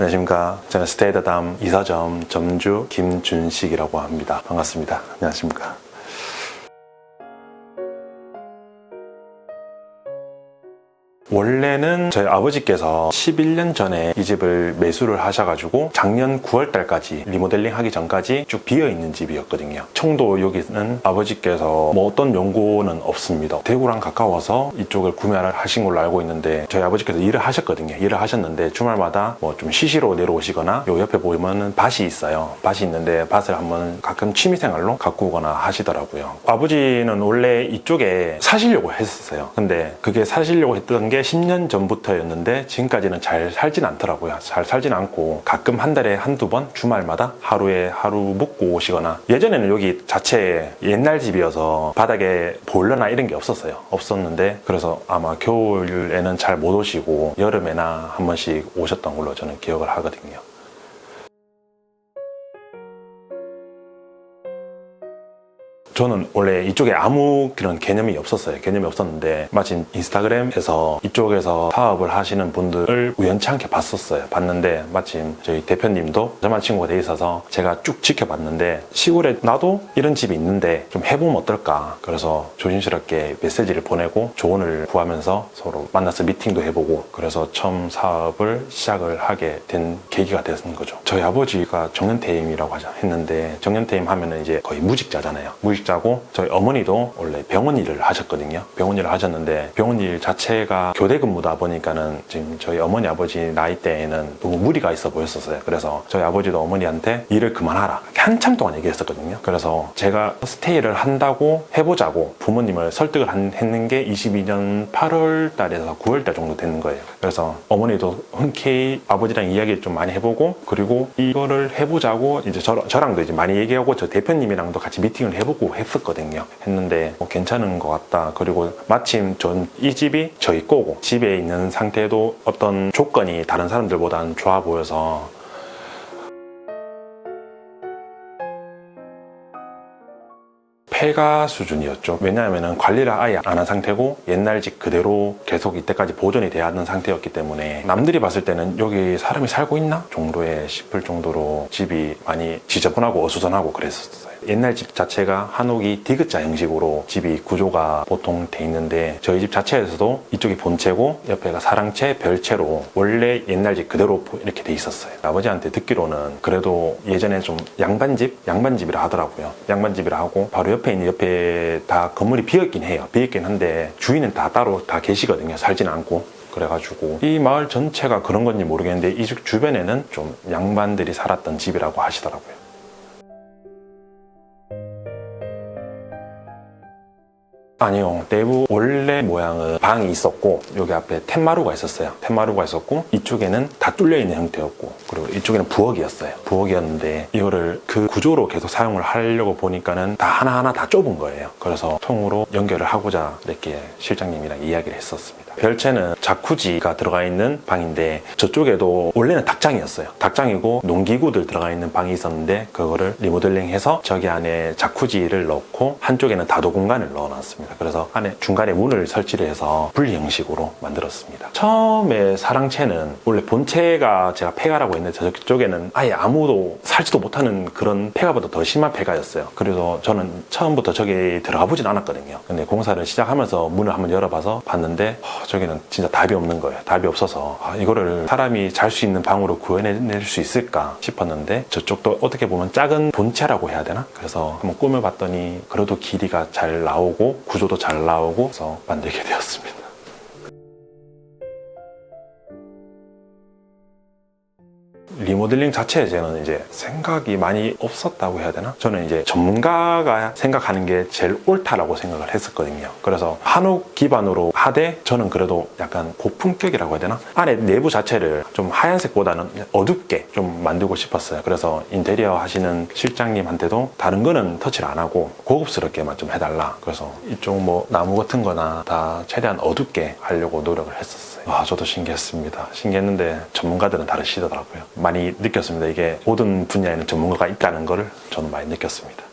안녕하십니까. 저는 스테이더담 이서점 점주 김준식이라고 합니다. 반갑습니다. 안녕하십니까. 원래는 저희 아버지께서 11년 전에 이 집을 매수를 하셔가지고 작년 9월 달까지 리모델링 하기 전까지 쭉 비어있는 집이었거든요. 청도 여기는 아버지께서 뭐 어떤 연고는 없습니다. 대구랑 가까워서 이쪽을 구매를 하신 걸로 알고 있는데 저희 아버지께서 일을 하셨거든요. 일을 하셨는데 주말마다 뭐 좀 쉬시러 내려오시거나 요 옆에 보면은 밭이 있어요. 밭이 있는데 밭을 한번 가끔 취미생활로 가꾸거나 하시더라고요. 아버지는 원래 이쪽에 사시려고 했었어요. 근데 그게 사시려고 했던 게 10년 전부터였는데 지금까지는 잘 살진 않더라고요. 잘 살진 않고 가끔 한 달에 한두 번 주말마다 하루에 하루 묵고 오시거나, 예전에는 여기 자체에 옛날 집이어서 바닥에 보일러나 이런 게 없었는데 그래서 아마 겨울에는 잘 못 오시고 여름에나 한 번씩 오셨던 걸로 저는 기억을 하거든요. 저는 원래 이쪽에 아무 그런 개념이 없었는데 마침 인스타그램에서 이쪽에서 사업을 하시는 분들을 우연치 않게 봤는데 마침 저희 대표님도 저만 친구가 돼 있어서 제가 쭉 지켜봤는데, 시골에 나도 이런 집이 있는데 좀 해보면 어떨까, 그래서 조심스럽게 메시지를 보내고 조언을 구하면서 서로 만나서 미팅도 해보고, 그래서 처음 사업을 시작을 하게 된 계기가 됐는 거죠. 저희 아버지가 정년퇴임이라고 했는데, 정년퇴임 하면은 이제 거의 무직자잖아요. 자고 저희 어머니도 원래 병원 일을 하셨거든요. 병원 일을 하셨는데 병원 일 자체가 교대 근무다 보니까는 지금 저희 어머니 아버지 나이 때에는 너무 무리가 있어 보였었어요. 그래서 저희 아버지도 어머니한테 일을 그만하라 한참 동안 얘기했었거든요. 그래서 제가 스테이를 한다고 해보자고 부모님을 설득을 했는 게 22년 8월 달에서 9월 달 정도 되는 거예요. 그래서 어머니도 흔쾌히 아버지랑 이야기를 좀 많이 해보고, 그리고 이거를 해보자고 이제 저랑도 이제 많이 얘기하고 저 대표님이랑도 같이 미팅을 해보고 했었거든요. 했는데 괜찮은 것 같다. 그리고 마침 전 이 집이 저희 거고 집에 있는 상태도 어떤 조건이 다른 사람들보다는 좋아 보여서 폐가 수준이었죠. 왜냐하면 관리를 아예 안 한 상태고 옛날 집 그대로 계속 이때까지 보존이 돼야 하는 상태였기 때문에 남들이 봤을 때는 여기 사람이 살고 있나 정도에 싶을 정도로 집이 많이 지저분하고 어수선하고 그랬었어요. 옛날 집 자체가 한옥이 디귿자 형식으로 집이 구조가 보통 돼 있는데 저희 집 자체에서도 이쪽이 본체고 옆에가 사랑채, 별채로 원래 옛날 집 그대로 이렇게 돼 있었어요. 아버지한테 듣기로는 그래도 예전에 좀 양반집이라 하더라고요. 양반집이라 하고 바로 옆에 다 건물이 비었긴 해요. 비었긴 한데 주인은 다 따로 다 계시거든요. 살진 않고. 그래가지고 이 마을 전체가 그런 건지 모르겠는데 이 집 주변에는 좀 양반들이 살았던 집이라고 하시더라고요. 아니요. 내부 원래 모양은 방이 있었고 여기 앞에 텐마루가 있었어요. 텐마루가 있었고 이쪽에는 다 뚫려있는 형태였고, 그리고 이쪽에는 부엌이었어요. 부엌이었는데 이거를 그 구조로 계속 사용을 하려고 보니까는 다 하나하나 다 좁은 거예요. 그래서 통으로 연결을 하고자 이렇게 실장님이랑 이야기를 했었습니다. 별채는 자쿠지가 들어가 있는 방인데 저쪽에도 원래는 닭장이었어요. 닭장이고 농기구들 들어가 있는 방이 있었는데 그거를 리모델링해서 저기 안에 자쿠지를 넣고 한쪽에는 다도 공간을 넣어놨습니다. 그래서 안에 중간에 문을 설치를 해서 분리 형식으로 만들었습니다. 처음에 사랑채는 원래 본체가 제가 폐가라고 했는데 저쪽에는 아예 아무도 살지도 못하는 그런 폐가보다 더 심한 폐가였어요. 그래서 저는 처음부터 저기 들어가 보진 않았거든요. 근데 공사를 시작하면서 문을 한번 열어봐서 봤는데 저기는 진짜 답이 없는 거예요. 답이 없어서 이거를 사람이 잘 수 있는 방으로 구해낼 수 있을까 싶었는데 저쪽도 어떻게 보면 작은 본체라고 해야 되나? 그래서 한번 꾸며봤더니 그래도 길이가 잘 나오고 구조도 잘 나오고 해서 만들게 되었습니다. 리모델링 자체에 저는 이제 생각이 많이 없었다고 해야 되나? 저는 이제 전문가가 생각하는 게 제일 옳다라고 생각을 했었거든요. 그래서 한옥 기반으로 하되 저는 그래도 약간 고품격이라고 해야 되나? 안에 내부 자체를 좀 하얀색보다는 어둡게 좀 만들고 싶었어요. 그래서 인테리어 하시는 실장님한테도 다른 거는 터치를 안 하고 고급스럽게만 좀 해달라. 그래서 이쪽 뭐 나무 같은 거나 다 최대한 어둡게 하려고 노력을 했었어요. 와, 저도 신기했습니다. 신기했는데 전문가들은 다르시더라고요. 많이 느꼈습니다. 이게 모든 분야에는 전문가가 있다는 거를 저는 많이 느꼈습니다.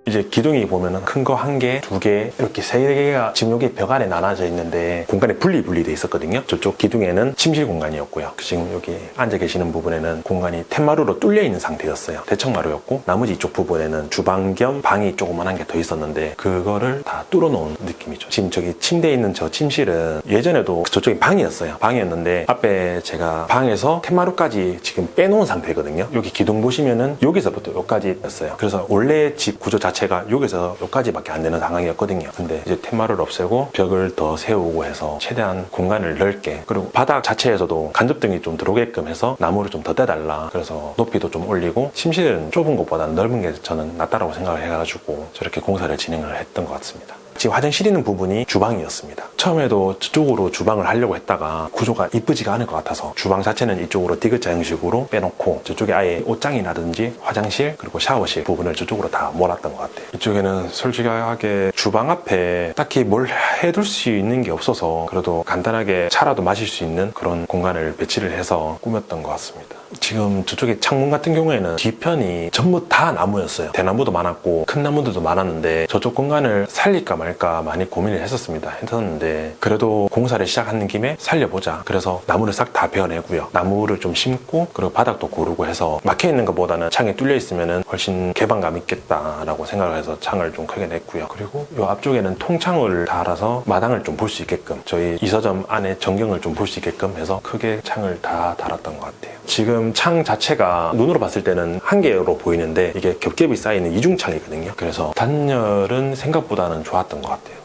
이제 기둥이 보면은 큰 거 한 개, 두 개, 이렇게 세 개가 지금 여기 벽 안에 나눠져 있는데 공간이 분리돼 있었거든요. 저쪽 기둥에는 침실 공간이었고요. 지금 여기 앉아 계시는 부분에는 공간이 툇마루로 뚫려 있는 상태였어요. 대청마루였고 나머지 이쪽 부분에는 주방 겸 방이 조그만한 게 더 있었는데 그거를 다 뚫어놓은 느낌이죠. 지금 저기 침대에 있는 저 침실은 예전에도 저쪽이 방이었어요. 방이었는데 앞에 제가 방에서 툇마루까지 지금 빼놓은 상태거든요. 여기 기둥 보시면은 여기서부터 여기까지였어요. 그래서 원래 집 구조 자체가 여기서 여기까지밖에 안 되는 상황이었거든요. 근데 이제 툇마루를 없애고 벽을 더 세우고 해서 최대한 공간을 넓게, 그리고 바닥 자체에서도 간접등이 좀 들어오게끔 해서 나무를 좀 더 떼달라. 그래서 높이도 좀 올리고 침실은 좁은 것보다는 넓은 게 저는 낫다라고 생각을 해가지고 저렇게 공사를 진행을 했던 것 같습니다. 지금 화장실 있는 부분이 주방이었습니다. 처음에도 저쪽으로 주방을 하려고 했다가 구조가 이쁘지가 않을 것 같아서 주방 자체는 이쪽으로 디귿자 형식으로 빼놓고 저쪽에 아예 옷장이라든지 화장실 그리고 샤워실 부분을 저쪽으로 다 몰았던 것 같아요. 이쪽에는 솔직하게 주방 앞에 딱히 뭘 해둘 수 있는 게 없어서 그래도 간단하게 차라도 마실 수 있는 그런 공간을 배치를 해서 꾸몄던 것 같습니다. 지금 저쪽에 창문 같은 경우에는 뒤편이 전부 다 나무였어요. 대나무도 많았고 큰 나무들도 많았는데 저쪽 공간을 살릴까 말까 많이 고민을 했었는데 그래도 공사를 시작하는 김에 살려보자. 그래서 나무를 싹 다 베어내고요. 나무를 좀 심고 그리고 바닥도 고르고 해서 막혀있는 것보다는 창이 뚫려 있으면 훨씬 개방감 있겠다라고 생각을 해서 창을 좀 크게 냈고요. 그리고 이 앞쪽에는 통창을 달아서 마당을 좀 볼 수 있게끔 저희 이서점 안에 전경을 좀 볼 수 있게끔 해서 크게 창을 다 달았던 것 같아요. 지금 창 자체가 눈으로 봤을 때는 한 개로 보이는데 이게 겹겹이 쌓이는 이중창이거든요. 그래서 단열은 생각보다는 좋았던 것 같아요.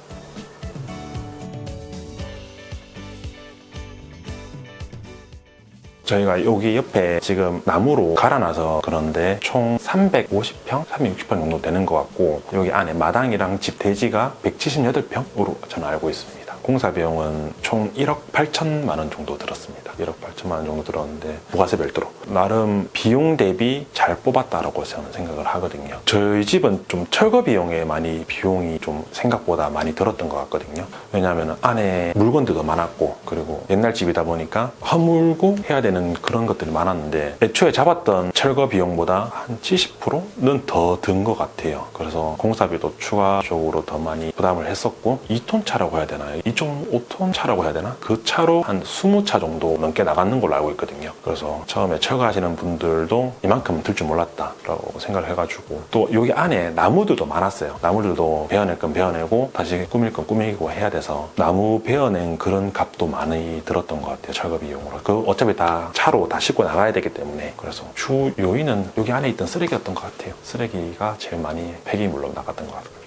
저희가 여기 옆에 지금 나무로 갈아놔서 그런데 총 350평? 360평 정도 되는 것 같고 여기 안에 마당이랑 집 대지가 178평으로 저는 알고 있습니다. 공사 비용은 총 1억 8천만 원 정도 들었습니다. 1억 8천만 원 정도 들었는데 부가세 별도로 나름 비용 대비 잘 뽑았다라고 저는 생각을 하거든요. 저희 집은 좀 철거 비용에 많이 비용이 좀 생각보다 많이 들었던 것 같거든요. 왜냐하면 안에 물건들도 많았고 그리고 옛날 집이다 보니까 허물고 해야 되는 그런 것들이 많았는데 애초에 잡았던 철거 비용보다 한 70%는 더 든 것 같아요. 그래서 공사비도 추가적으로 더 많이 부담을 했었고 2톤 차라고 해야 되나요? 2.5톤 차라고 해야 되나? 그 차로 한 20차 정도 넘게 나가는 걸로 알고 있거든요. 그래서 처음에 철거하시는 분들도 이만큼 들 줄 몰랐다라고 생각을 해가지고 또 여기 안에 나무들도 많았어요. 나무들도 베어낼 건 베어내고 다시 꾸밀 건 꾸미고 해야 돼서 나무 베어낸 그런 값도 많이 들었던 것 같아요. 철거 비용으로. 그 어차피 다 차로 다 싣고 나가야 되기 때문에 그래서 주 요인은 여기 안에 있던 쓰레기였던 것 같아요. 쓰레기가 제일 많이 폐기물로 나갔던 것 같아요.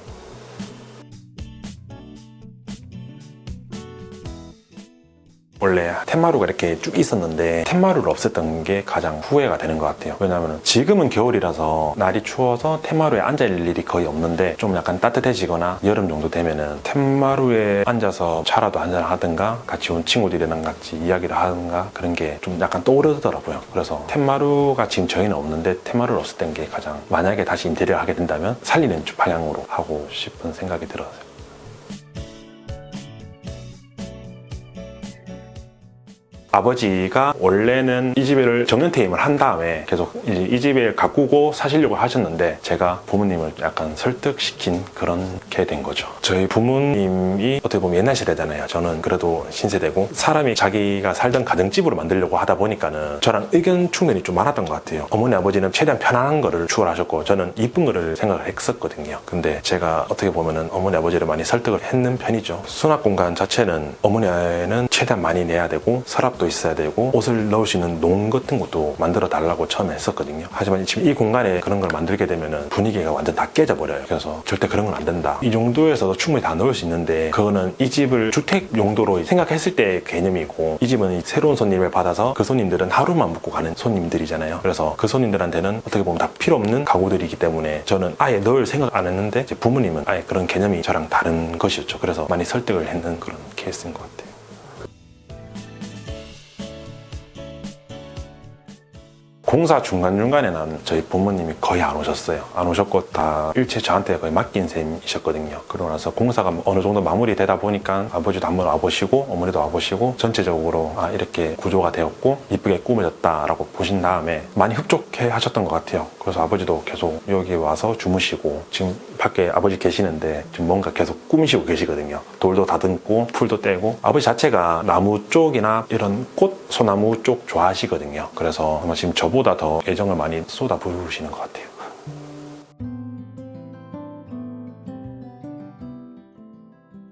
원래 툇마루가 이렇게 쭉 있었는데 툇마루를 없앴던 게 가장 후회가 되는 것 같아요. 왜냐하면 지금은 겨울이라서 날이 추워서 툇마루에 앉아있을 일이 거의 없는데 좀 약간 따뜻해지거나 여름 정도 되면은 툇마루에 앉아서 차라도 한잔 하든가 같이 온 친구들이랑 같이 이야기를 하든가 그런 게 좀 약간 떠오르더라고요. 그래서 툇마루가 지금 저희는 없는데 툇마루를 없앴던 게 가장 만약에 다시 인테리어를 하게 된다면 살리는 방향으로 하고 싶은 생각이 들어요. 아버지가 원래는 이 집을 정년퇴임을 한 다음에 계속 이제 이 집을 가꾸고 사시려고 하셨는데 제가 부모님을 약간 설득시킨 그런 게 된 거죠. 저희 부모님이 어떻게 보면 옛날 세대잖아요. 저는 그래도 신세대고 사람이 자기가 살던 가정집으로 만들려고 하다 보니까는 저랑 의견 충돌이 좀 많았던 것 같아요. 어머니 아버지는 최대한 편안한 거를 추구하셨고 저는 이쁜 거를 생각을 했었거든요. 근데 제가 어떻게 보면은 어머니 아버지를 많이 설득을 했는 편이죠. 수납 공간 자체는 어머니는 최대한 많이 내야 되고 서랍도 장작도 있어야 되고 옷을 넣을 수 있는 농 같은 것도 만들어 달라고 처음에 했었거든요. 하지만 지금 이 공간에 그런 걸 만들게 되면은 분위기가 완전 다 깨져버려요. 그래서 절대 그런 건 안 된다. 이 정도에서도 충분히 다 넣을 수 있는데 그거는 이 집을 주택 용도로 생각했을 때의 개념이고, 이 집은 새로운 손님을 받아서 그 손님들은 하루만 묵고 가는 손님들이잖아요. 그래서 그 손님들한테는 어떻게 보면 다 필요 없는 가구들이기 때문에 저는 아예 넣을 생각 안 했는데 제 부모님은 아예 그런 개념이 저랑 다른 것이었죠. 그래서 많이 설득을 했는 그런 케이스인 것 같아요. 공사 중간중간에는 저희 부모님이 거의 안 오셨어요. 안 오셨고 다 일체 저한테 거의 맡긴 셈이셨거든요. 그러고 나서 공사가 어느 정도 마무리되다 보니까 아버지도 한번 와보시고 어머니도 와보시고 전체적으로 이렇게 구조가 되었고 이쁘게 꾸며졌다라고 보신 다음에 많이 흡족해 하셨던 것 같아요. 그래서 아버지도 계속 여기 와서 주무시고, 지금 밖에 아버지 계시는데 지금 뭔가 계속 꾸미시고 계시거든요. 돌도 다듬고 풀도 떼고. 아버지 자체가 나무 쪽이나 이런 꽃, 소나무 쪽 좋아하시거든요. 그래서 아마 지금 저보다 더 애정을 많이 쏟아부으시는 것 같아요.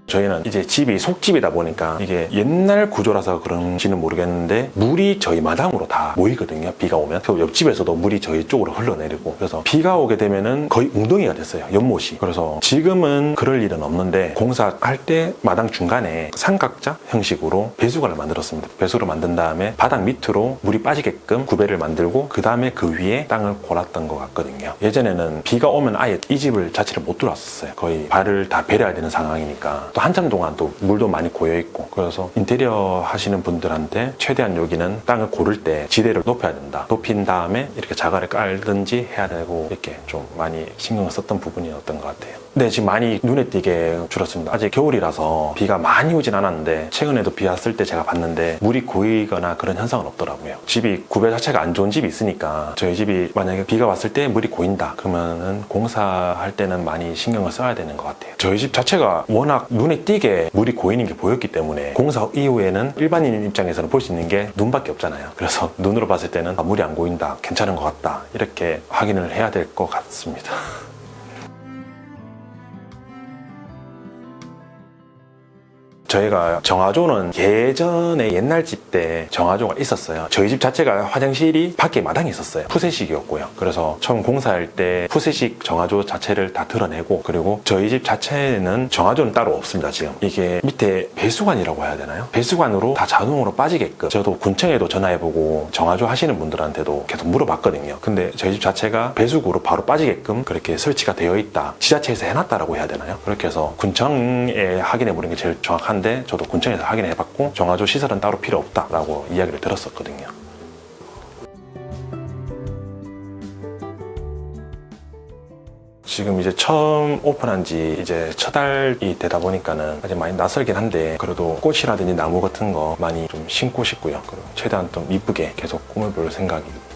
저희는 이제 집이 속집이다 보니까 이게 옛날 구조라서 그런지는 모르겠는데 물이 저희 마당으로 다 모이거든요. 비가 오면. 그리고 옆집에서도 물이 저희 쪽으로 흘러내리고, 그래서 비가 오게 되면은 거의 웅덩이가 됐어요. 연못이. 그래서 지금은 그럴 일은 없는데 공사할 때 마당 중간에 삼각자 형식으로 배수관을 만들었습니다. 배수를 만든 다음에 바닥 밑으로 물이 빠지게끔 구배를 만들고 그 다음에 그 위에 땅을 골았던 것 같거든요. 예전에는 비가 오면 아예 이 집을 자체를 못 들어왔었어요. 거의 발을 다 베려야 되는 상황이니까. 한참 동안 또 물도 많이 고여있고, 그래서 인테리어 하시는 분들한테 최대한 여기는 땅을 고를 때 지대를 높여야 된다, 높인 다음에 이렇게 자갈을 깔든지 해야 되고, 이렇게 좀 많이 신경을 썼던 부분이었던 것 같아요. 근데 지금 많이 눈에 띄게 줄었습니다. 아직 겨울이라서 비가 많이 오진 않았는데 최근에도 비 왔을 때 제가 봤는데 물이 고이거나 그런 현상은 없더라고요. 집이 구배 자체가 안 좋은 집이 있으니까, 저희 집이 만약에 비가 왔을 때 물이 고인다 그러면은 공사할 때는 많이 신경을 써야 되는 것 같아요. 저희 집 자체가 워낙 눈에 띄게 물이 고이는 게 보였기 때문에 공사 이후에는 일반인 입장에서는 볼 수 있는 게 눈밖에 없잖아요. 그래서 눈으로 봤을 때는 물이 안 고인다, 괜찮은 것 같다, 이렇게 확인을 해야 될 것 같습니다. 저희가 정화조는 예전에 옛날 집 때 정화조가 있었어요. 저희 집 자체가 화장실이 밖에 마당에 있었어요. 푸세식이었고요. 그래서 처음 공사할 때 푸세식 정화조 자체를 다 드러내고, 그리고 저희 집 자체는 정화조는 따로 없습니다. 지금 이게 밑에 배수관이라고 해야 되나요? 배수관으로 다 자동으로 빠지게끔, 저도 군청에도 전화해보고 정화조 하시는 분들한테도 계속 물어봤거든요. 근데 저희 집 자체가 배수구로 바로 빠지게끔 그렇게 설치가 되어 있다, 지자체에서 해놨다라고 해야 되나요? 그렇게 해서 군청에 확인해보는 게 제일 정확한, 저도 군청에서 확인해봤고 정화조 시설은 따로 필요 없다라고 이야기를 들었었거든요. 지금 이제 처음 오픈한 지 이제 첫 달이 되다 보니까는 아직 많이 낯설긴 한데, 그래도 꽃이라든지 나무 같은 거 많이 좀 심고 싶고요. 그리고 최대한 좀 이쁘게 계속 꾸며볼 생각이고,